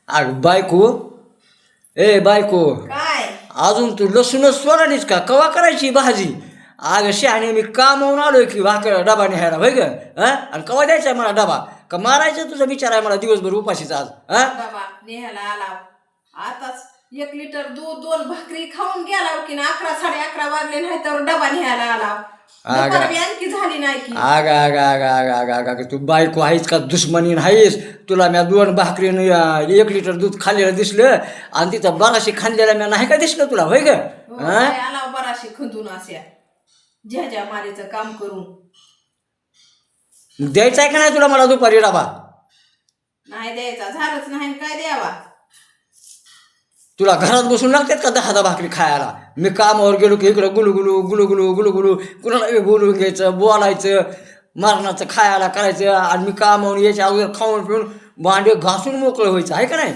अग बायको, ए बायको, काय अजून तू लसूणच सोडानीच का? कवा करायची भाजी? अगं शहाणे मी कामावून आलोय की भाकर डबा न्यायला होय ग? आणि कवा द्यायचा आहे मला डबा? का मारायचं तुझा विचार आहे मला दिवसभर उपाशीचा आज? बाबा नेहाला आला आताच 1 लिटर दूध 2 भाकरी खाऊन गेला की ना 11 11:30 वाजले नाही तर डबा न्यायला आला दुपार बी आणखी झाली नाही की आग आग आग आग आग आग आग तू बायको आहेस का दुश्मनी आहेस? तुला मी 2 भाकरीनं 1 लिटर दूध खाल्लेलं दिसलं आणि तिथं बाराशे खाल्लेला मी नाही का दिसलं तुला होय ग? हो, काय आला बराशी खंदून असे ज्या मारीचं काम करून द्यायचा आहे का नाही तुला मला दुपारी डबा? नाही द्यायचा झालंच नाही आणि काय द्यावा तुला घरात बसून लागतात का 10 भाकरी खायला? मी कामावर गेलो की इकडं गुलुगुलू गुलुगुलू गुलुगुलू कुणाला बी बोलून घ्यायचं, बोलायचं, मरणाचं खायला करायचं आणि मी कामावरून यायच्या अगोदर खाऊन पिऊन भांडे घासून मोकळं व्हायचं आहे का नाही?